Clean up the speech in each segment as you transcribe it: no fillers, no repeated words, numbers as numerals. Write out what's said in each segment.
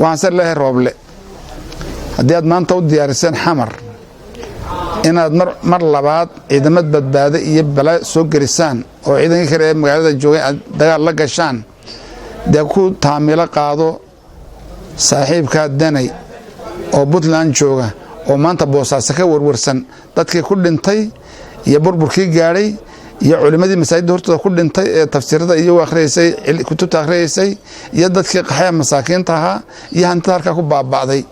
waxaan sar leeyahay rooble haddii aad maanta u diyaariseen xamar inaad mar labaad ciidamad badbaado iyo bala soo gelisaan oo ciidankii kale ee magaalada joogay aad dagaal la gashaan dee ku taamilo qaado saaxiibka danay oo Puntland jooga oo maanta Boosaaso ka warwarsan dadkii ku dhintay iyo burburkii gaaray iyo culimadii masaajidda hortooda ku dhintay ee tafsiirada iyo akhriyeysay kutubta akhriyeysay iyo dadkii qaxay masaakiinta ahaa iyo hantida halka ku baaba'day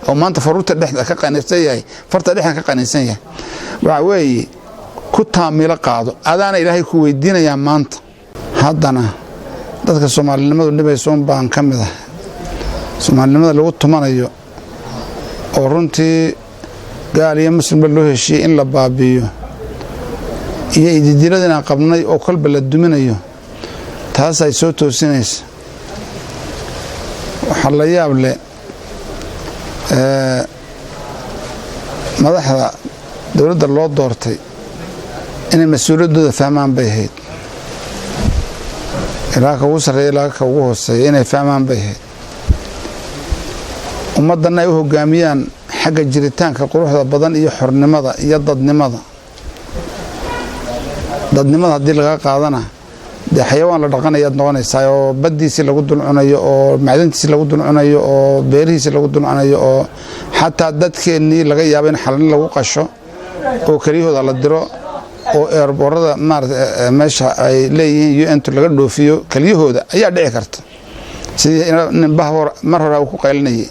oo maanta faruurta dhexda ka qanisan yahay farta dhexda ka qanisan yahay waxa weeye ku taamilo qaado adaana Ilaahay ku weydiinaya maanta haddana dadka Soomaalinimadu dhibaysoon baan kamid ah Soomaalinimada lagu tumanayo oo runtii gaal iyo muslim loo heshiiyay in la baabiyo iyo ididiladana qabnay oo kolba la duminayo taas ay soo toosinayso waxa la yaab leh madaxda dawladda loo doortay inay mas'uuliyadooda fahmaan bay ahayd ilaa ka ugu sareeya ilaa ka ugu hooseeya inay fahmaan bay ahayd ummadana ay u hogaamiyaan xagga jiritaanka quruxda badan iyo xornimada iyo dadnimada haddii laga qaadana dee xayawaan la dhaqanayaad noqonaysaa oo baddiisii lagu dulcunayo oo macdantiisii lagu dulcunayo oo beerihiisii lagu dulcunayo oo xataa dadkeennii laga yaabo in xalani lagu qasho oo keliyahooda la diro oo eerboorada maarata meesha ay leeyihiin UN laga dhoofiyo keliyahooda ayaa dhici karta sidii ninbah mar hore uu ku qaylinayay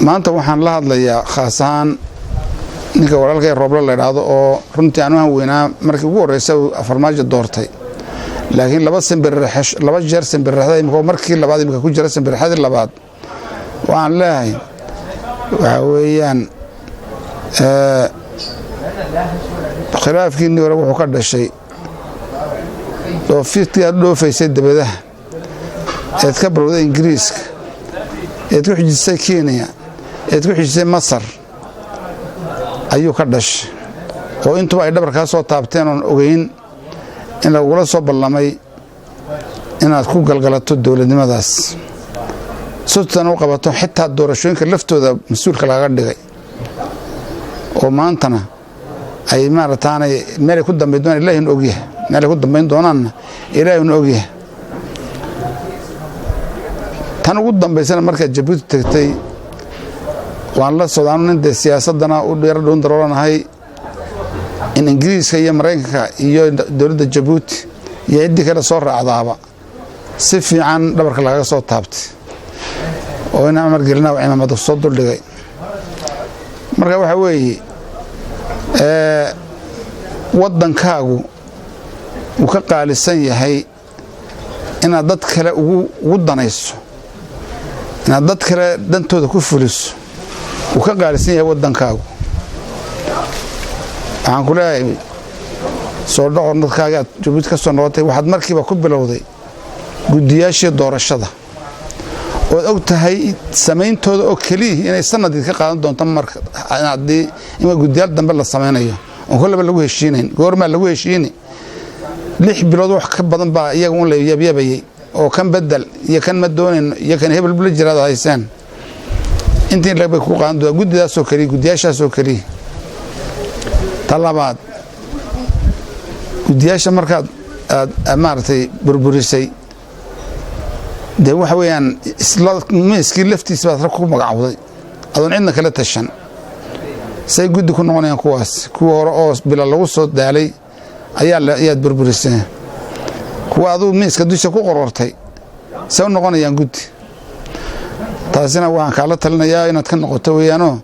maanta waxaan la hadlayaa khaas ahaan ninka walaalkay Rooble la yiraahdo oo runtii aan weynaa markii ugu horeysay Farmaajo doortay laakiin laba jeer sanbirraxday imika markii labaad imika ku jira sanbirraxday labaad waxaan leeyahay waxa weeyaan khilaafkii hore wuxuu ka dhashay doofitii aad dhoofaysay dabadaha eed ka bilowday Ingiriiska eed ku xijisay Kenya eed ku xijisay Masar ayuu ka dhashay oo intuba ay dhabarka soo taabteen oo ogeyn in lagula soo ballamay inaad ku galgalato dawladnimadaas sultan u qabato xitaa doorashooyinka laftooda mas'uulka laga dhigay oo maantana ay maarataanay meel ku dambeyn doonaan Ilaahay ogyahay meel ku dambeyn doonaan Ilaahay ogyahay tan ugu dambeysana marka Djibouti tagtay waan la socdaan in siyaasadana u dheer doon daroonahay in Ingiriiska iyo Mareykanka iyo dawladda Djibouti iyo cidii kale soo raacdaaba si fiican dhabarka laga soo taabtay oo in amar gelina ciidamada soo duldhigay marka waxa weeye wadankaagu uu ka qaalisan yahay inaad dad kale ugu danayso inaad dad kale dantooda ku fuliso uu ka qaalisan yahay wadankaagu waxaan ku leeyahay soo dhaco dadkaaga Djibouti ka soo noqotay waxaad markiiba ku bilowday guddiyaashii doorashada oo og tahay samayntooda oo kaliya inay sanadkii ka qaadan doonto marka haddii in guddiyaal dambe la sameynayo oo kolba lagu heshiinayn goorma lagu heshiini 6 bilood wax ka badan baa iyaga un la yaabiyay oo kan bedel iyo kan ma doonin iyo kan hebel bula jiraad haysan intii laga ku qaadan doona guddidaas oo kaliya guddiyaashaas oo kaliya talabaad guddiyaasha markaad maartay burburisay de waxa weeyaan miiskii laftiisa baad ku magacawday adoon cidna kala tashan say guddi ku noqonayaan kuwaas kuwa hore oo bila lagu soo daalay ayaa burburisay kuwa aduu miiska dusha ku qorortay say noqonayaan guddi taasina waan kala talinayaa inaad ka noqoto weeyaano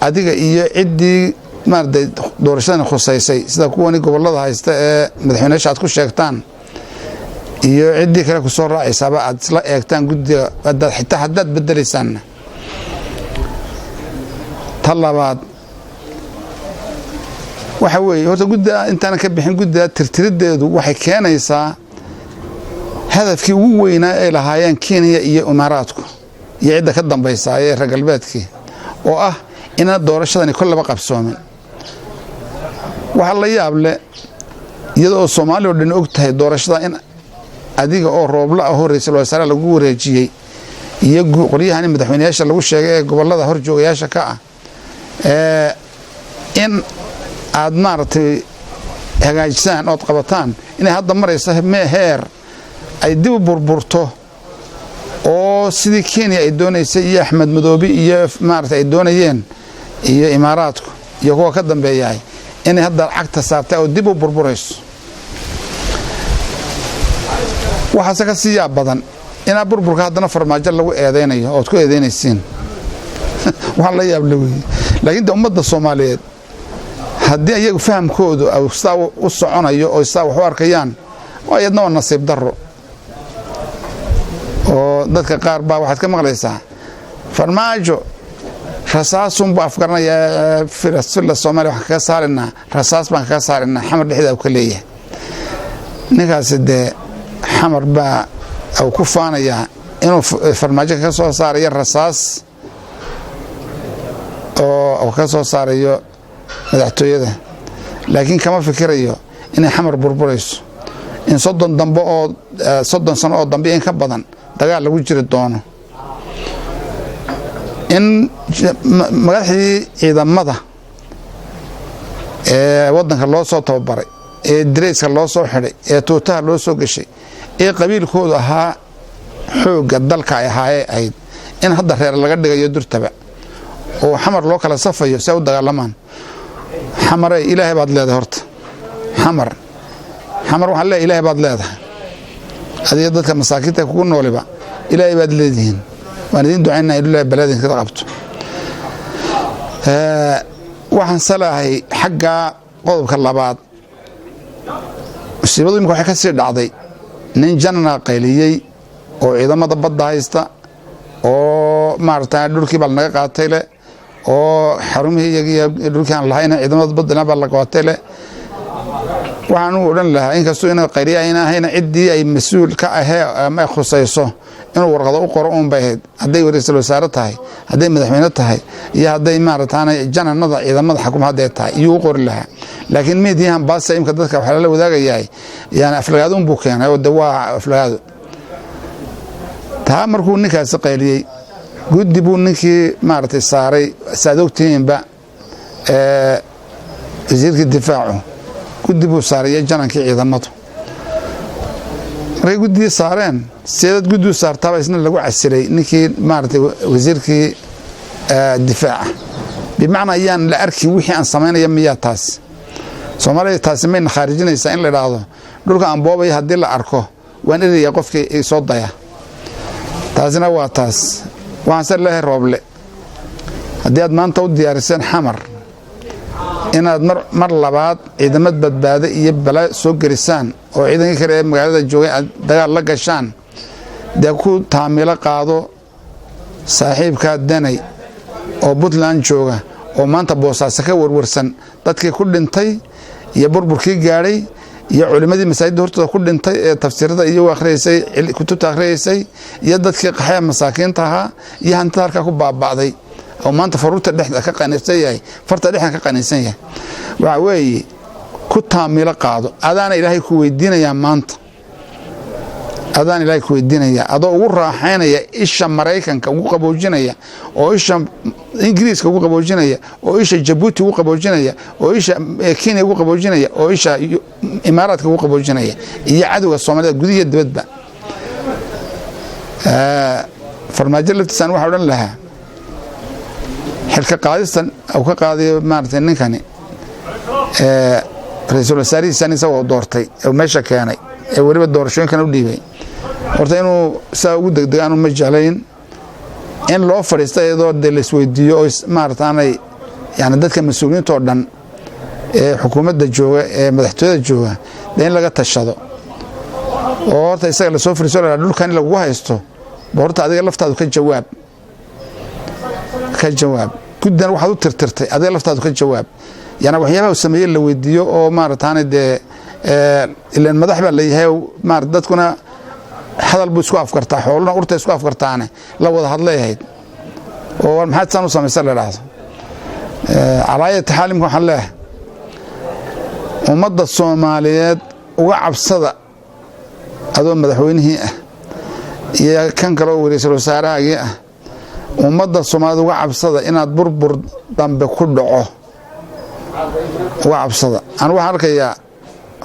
adiga iyo cidii maarday doorashada khusaysay sida kuwani gobolada haysta ee madaxweynaha aad ku sheegtaan iyo cidii kale ku soo raacaysaba aad isla eegtaan guddiga xitaa haddaad bedelaysaan talabaad waxa weeye horta guddiga intaan ka bixin guddiga tirtirideedu waxay keenaysaa hadafkii ugu weynaa ee lahaayeen Kenya iyo Imaaraadku iyo cidda ka dambaysa ee reer galbeedkii oo ah in doorashadani kollaba qabsoomin waxa la yaab leh iyadoo Soomaaliya oo dhan og tahay doorashada in adiga oo roobla ah ra'iisul wasaare lagu wareejiyay iyo qoryahan madaxweynayaasha lagu sheegay ee gobolada horjoogayaasha ka ah in aad maartay hagaajisaan oo qabataan inay hadda maraysa heer ay dib burburto oo sidii Kenya ay doonaysay iyo Axmed Madoobi iyo maartay ay doonayeen iyo Imaaraadku iyo kuwa ka dambeeyay in hadda cagta saartay oo dib u burburayso waxa ka siya badan in burburka haddana farmaajo lagu eedeynayo oo ku eedeynaysiin waxa la yaab leh laakiin ummadda Soomaaliyeed haddii ayagu fahamkoodu ay u soconayo oo wax u arkayaan oo iyadna nasiib darro oo dadka qaar baa waxaad ka maqlaysaa farmaajo rasaasun buu afgarnaya filasfila Soomaaliya wax ka saarina rasaas baan ka saarina xamar dhixda uu ka leeyahay ninkaas de xamar baa أو كفانيا إنه فرماجة كسر صار الرصاص أو كسر صار مدحته يده لكن كما فكريه إن حمر بربريس إن صدّن ضمبو صدّن صنعوا ضمبين كبدن دجال لو يجري الدونه إن مدحي إذا مضى وضنك الله صوت وبري دريس الله صوت حري توتها الله صوت شيء قبيل كود أها حوج الدلك هاي أيد إن هذا خير لقد جا يدور تبع وحمر لوكال صفة يسود دجالمان حمر إلهي بعد لا دهرت حمر وحلا إلهي بعد لا ده هذه يدك مساكيت يكون ولا بقى إلهي بعد لدين وندين دعينا إلا بلاد كذا قبته وحن صلاحي حاجة قلبك الله بعد السبب يمكن حكسر عضي nin janna qayliyay oo ciidamada badda haysta oo maartaa dhulkii bal naga qaatay le oo xarumihii dhulkaan lahayn ciidamada badda bal la qaatay le waxaan u oran lahaa in kasto inay qayriyayna hayna cidii ay mas'uul ka ahay ama khusayso inuu warqado u qoro un bayd haday ra'iisul wasaare tahay haday madaxweyne tahay iyo haday maartaan jannada ciidamada xukuumadda tahay iyo qor lahaa laakiin meediyahan baas imka dadka waxa la wadaagayay yaani aflagaadun buu keenay oo dawaa aflagaado taa markuu ninkaas qayliyay guddi buu ninkii maartay saaray saadogtiinba wasiirka difaacu guddi buu saaray janankii ciidamadu markay guddi saareen seedad guddi saartaba isna lagu casiray ninkii maartay wasiirkii difaaca bimacna ayaan la arkin wixii aan sameynaya miyaa taas Soomaaliya taasi ma khaarijinaysa in la yiraahdo dhulka aan boobay hadii la arko waan iriya qofkii ay soo daya taasina waa taas waxaan sar leeyahay rooble hadii aad maanta u diyaariseen xamar inaad mar labaad ciidamad badbaado iyo bala soo gelisaan oo ciidanka kale ee magaalada joogay dagaal la gashaan de ku taamilo qaado saaxiibka danay oo Puntland jooga oo maanta Boosaaso ka warwarsan dadkii ku dhintay iyo burburkii gaaray iyo culimadii masaajid hortooda ku dhintay ee tafsiirada iyo akhriisay kutubta akhriisay iyo dadkii qaxay masaakiinta ahaa iyo hanta halka ku baabaaday oo maanta faruurta dhexda ka qanisan yahay farta dhexda ka qanisan yahay waxa weeye ku taamilo qaado adana Ilaahay ku weydiinaya maanta adaan Ilaahay ku weydiinaya adoo ugu raaxaynaya isha Mareykanka ugu qaboojinaya oo isha Ingiriiska ugu qaboojinaya oo isha Djibouti ugu qaboojinaya oo isha Kenya ugu qaboojinaya oo isha Imaaraadka ugu qaboojinaya iyo cadawga Soomaaliya gudiga dibadba farmaajo laftisan waxa oran lahaa xilka qaadistan oo ka qaaday maartay ninkani ra'iisul wasaare sanisa doortay oo meesha keenay ee wariba doorashooyinkan u dhiibay horta inuu saa ugu degdegaan ma jeclayn in loo fariisto iyadoo la isweydiiyo oo maartaanay yani dadka mas'uuliyiinta oo dhan ee xukuumadda jooga ee madaxtooyada jooga in laga tashado oo horta isaga la soo fariiso dhulkan lagu haysto horta adiga laftaadu ka jawaab gudan waxaad u tirtirtay adiga laftaadu ka jawaab yana waxyaabaha uu sameeyay la weydiiyo oo maartaanay de ilaan madax baa leeyahay maar dadkuna hadal buu isku afkartaa xoolna urta isku afkartaane la wada hadleeyahay oo maxaad san u sameeyay la raado calaayad xaalim waxa leeyahay ummadda Soomaaliyeed uga cabsada adoo madaxweynihii ah iyo kan kale oo ra'iisul wasaarahaagii ah ummadda Soomaaliyeed uga cabsada inaad burbur dambe ku dhaco uga cabsada aan waxa arkayaa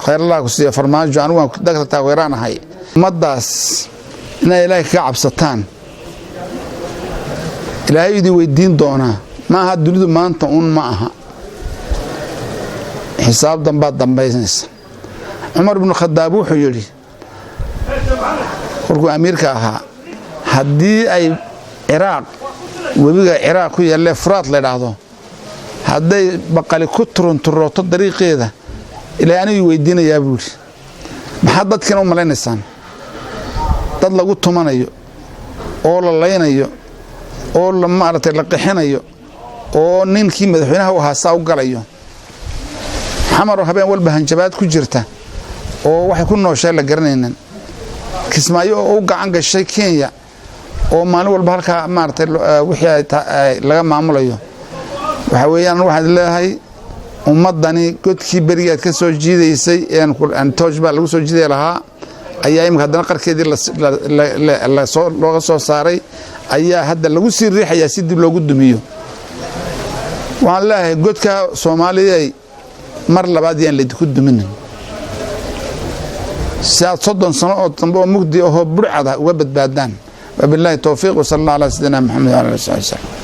khayr Allah ku siiyo farmaajo aan waan dadka taageeranahay ummadaas inay Ilaahay ka cabsataan Ilaahay idin weydiin doona ma aha dunidu maanta ma aha xisaab dambaysanaysa Umar ibn Khattab wuxuu yiri warku amiirka ahaa hadii ay Iraq webiga Iraq ku yaal Furaat la yiraahdo haday baqali ku turunturooto dariiqeeda ilaa anuu weydiinayaa buuri maxaa dadkan u malaynaysan dad lagu tumanayo oo la leynayo oo la maartay la qixinayo oo ninkii madaxweynaha uu haasaa u galayo xamar habeen walba hanjabaad ku jirta oo wax ku nooshay la garanaynan kismaayo oo gacan gashay Kenya oo maalin walba halka maartay wixii laga maamulayo waxa weeyaan waxaad leeyahay ummadani godkii bariyaad ka soo jiidaysay aan toojba lagu soo jiiday lahaa ayaa imka hadana qarkeedii la soo looga soo saaray ayaa hadda lagu sii riixaya si dib loogu dumiyo waxaan leeyahay godka Soomaaliyeed mar labaad yaan la ku duminin saad 30 sano oo dambe oo mugdi oo burcada uga badbaadaan wabillahi tawfiiq wa sallallahu ala sayyidina Muhammad wa ala alihi wa sahbihi